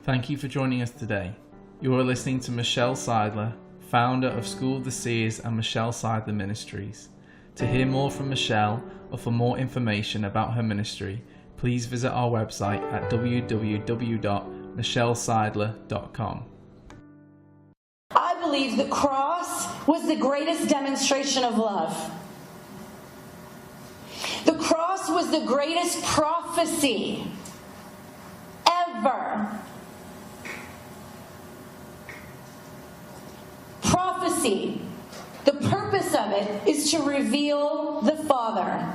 Thank you for joining us today. You are listening to Michelle Seidler, founder of School of The Seers and Michelle Seidler Ministries. To hear more from Michelle or for more information about her ministry, please visit our website at www.michelleseidler.com. I believe the cross was the greatest demonstration of love. The cross was the greatest prophecy ever. Prophecy, the purpose of it is to reveal the Father.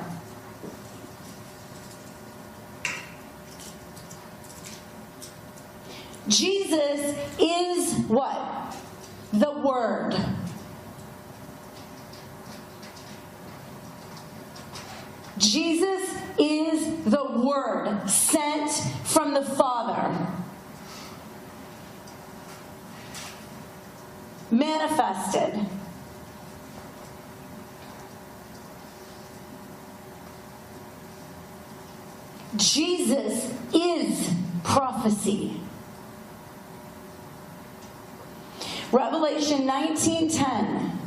Jesus is what? The Word. Jesus is the Word sent from the Father. Manifested. Jesus is prophecy. Revelation 19:10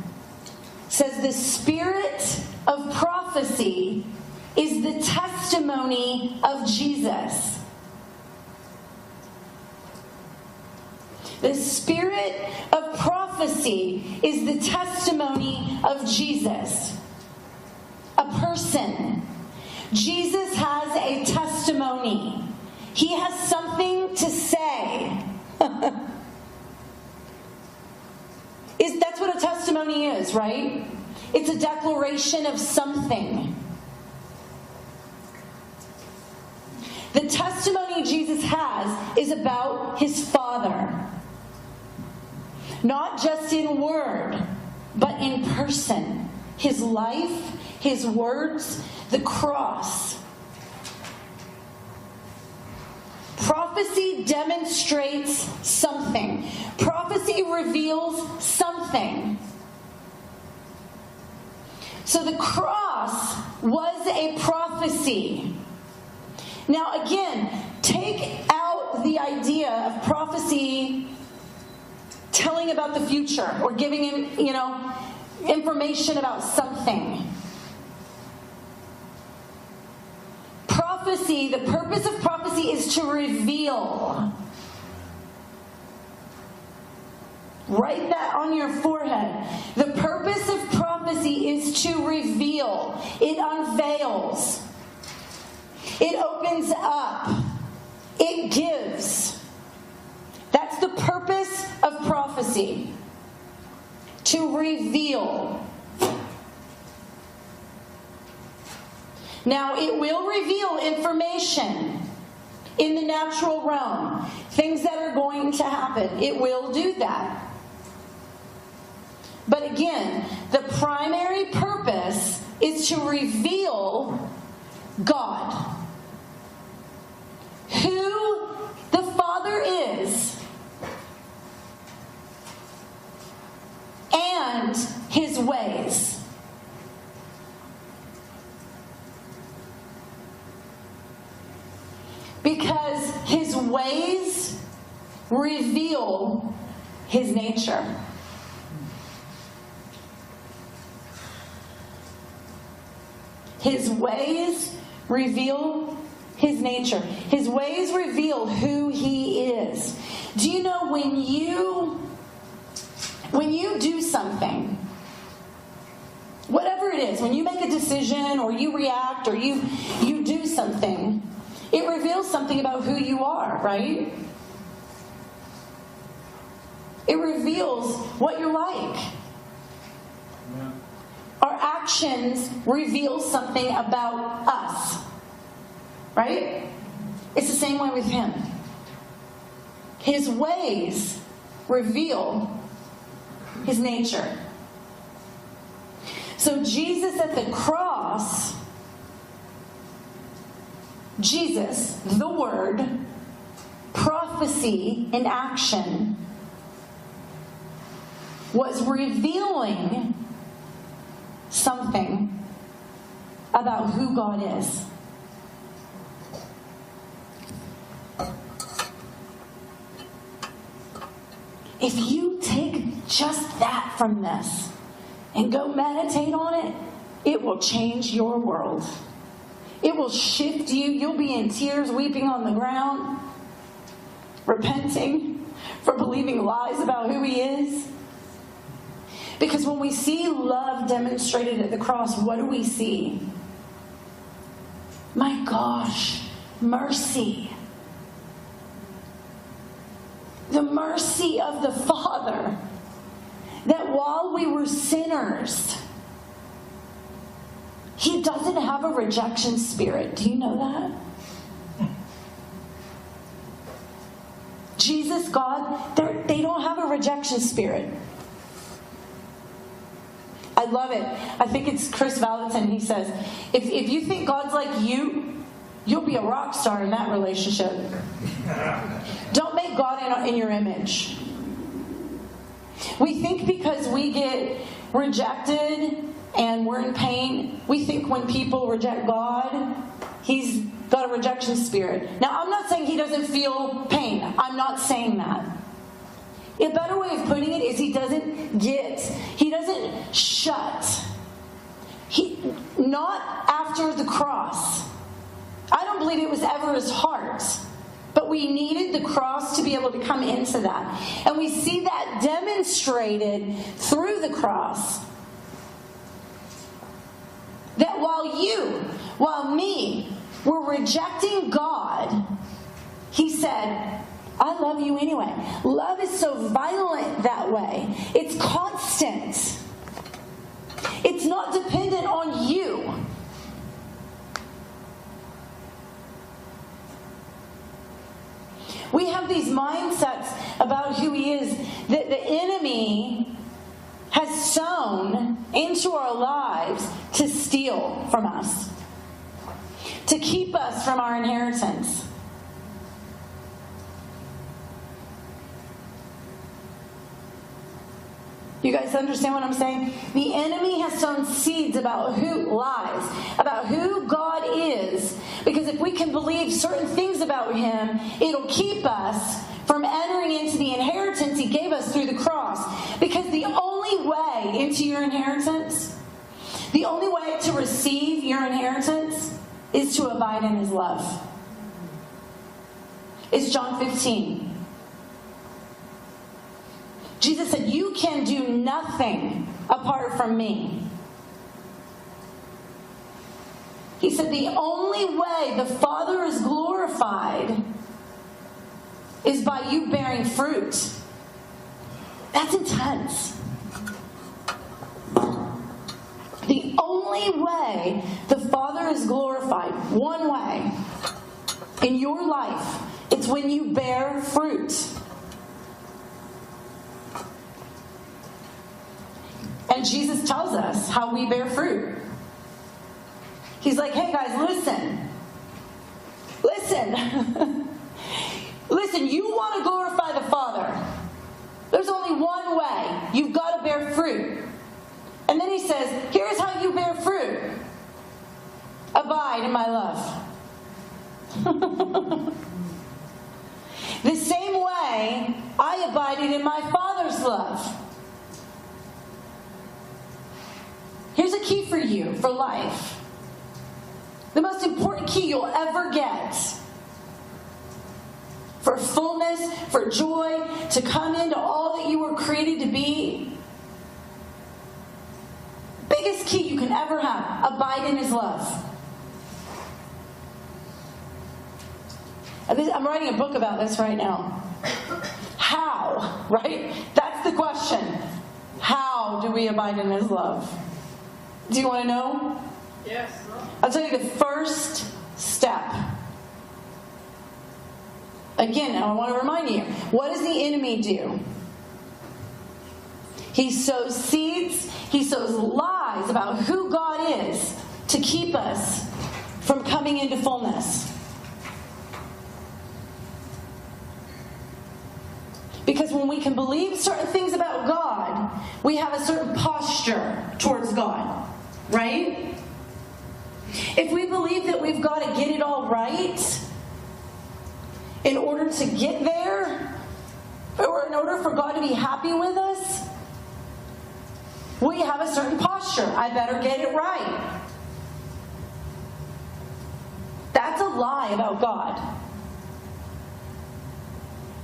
says the spirit of prophecy is the testimony of Jesus. The spirit of prophecy is the testimony of Jesus. A person. Jesus has a testimony. He has something to say. That's what a testimony is, right? It's a declaration of something. The testimony Jesus has is about his Father. Not just in word, but in person. His life, his words, the cross. Prophecy demonstrates something. Prophecy reveals something. So the cross was a prophecy. Now again, take out the idea of prophecy telling about the future or giving him, information about something. Prophecy, the purpose of prophecy is to reveal. Write that on your forehead. The purpose of prophecy is to reveal. It unveils. It opens up. It gives. That's the purpose of prophecy. To reveal. Now, it will reveal information in the natural realm. Things that are going to happen. It will do that. But again, the primary purpose is to reveal God. Who the Father is. And his ways. Because his ways reveal his nature. His ways reveal his nature. His ways reveal who he is. Do you know when you do something, whatever it is, when you make a decision or you react or you do something, it reveals something about who you are, right? It reveals what you're like. Yeah. Our actions reveal something about us, right? It's the same way with him. His ways reveal his nature. So Jesus at the cross, Jesus, the Word, prophecy in action, was revealing something about who God is. if you take just that from this and go meditate on it, it will change your world. It will shift you. You'll be in tears, weeping on the ground, repenting for believing lies about who He is. Because when we see love demonstrated at the cross, what do we see? My gosh, mercy. The mercy of the Father. That while we were sinners, He doesn't have a rejection spirit. Do you know that? Jesus, God, they don't have a rejection spirit. I love it. I think it's Chris Valentin. He says, if you think God's like you, you'll be a rock star in that relationship. Don't make God in your image. We think because we get rejected and we're in pain, we think when people reject God, He's got a rejection spirit. Now, I'm not saying He doesn't feel pain. I'm not saying that. A better way of putting it is He doesn't shut. Not after the cross. I don't believe it was ever His heart. But we needed the cross to be able to come into that. And we see that demonstrated through the cross. That while me, were rejecting God, He said, I love you anyway. Love is so violent that way. It's constant. It's not dependent on you. We have these mindsets about who He is that the enemy has sown into our lives to steal from us, to keep us from our inheritance. You guys understand what I'm saying? The enemy has sown seeds about who God is. Because if we can believe certain things about Him, it'll keep us from entering into the inheritance He gave us through the cross. Because the only way into your inheritance, the only way to receive your inheritance is to abide in His love. It's John 15. Jesus said, you can do nothing apart from me. He said, the only way the Father is glorified is by you bearing fruit. That's intense. The only way the Father is glorified, one way, in your life, it's when you bear fruit. And Jesus tells us how we bear fruit. He's like, hey guys, listen. Listen, you want to glorify the Father. There's only one way. You've got to bear fruit. And then He says, here's how you bear fruit. Abide in my love. The same way I abided in my Father's love. Here's a key for you, for life. The most important key you'll ever get for fullness, for joy, to come into all that you were created to be. Biggest key you can ever have, abide in His love. I'm writing a book about this right now. How, right? That's the question. How do we abide in His love? Do you want to know? Yes. I'll tell you the first step. Again, I want to remind you, what does the enemy do? He sows seeds, he sows lies about who God is to keep us from coming into fullness. Because when we can believe certain things about God, we have a certain posture towards God. Right? If we believe that we've got to get it all right in order to get there, or in order for God to be happy with us, we have a certain posture. I better get it right. That's a lie about God.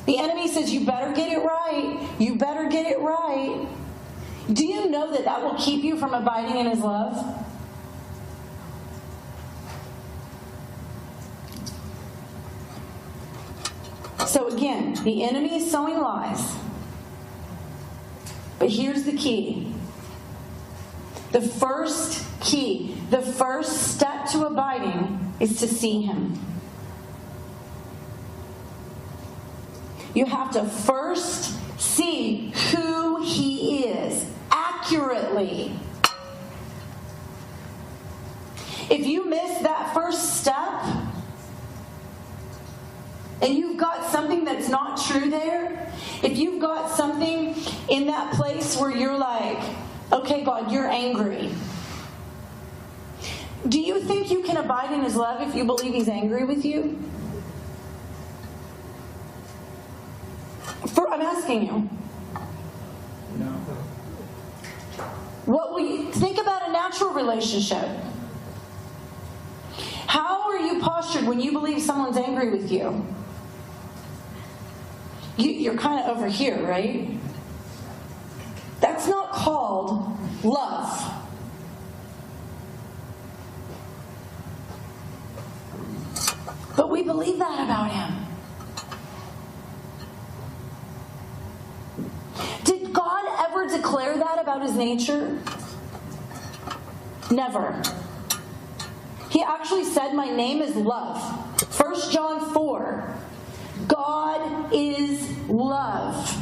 The enemy says, you better get it right. You better get it right. Do you know that that will keep you from abiding in His love? So again, the enemy is sowing lies. But here's the key. The first key, the first step to abiding is to see Him. You have to first see who He is accurately. If you miss that first step, and you've got something that's not true there, if you've got something in that place where you're like, okay, God, you're angry. Do you think you can abide in His love if you believe He's angry with you? I'm asking you. No. What will you think about a natural relationship? How are you postured when you believe someone's angry with you? You're kind of over here, right? That's not called love. But we believe that about Him. Did God ever declare that about His nature? Never. He actually said, my name is love. 1 John 4. God is love.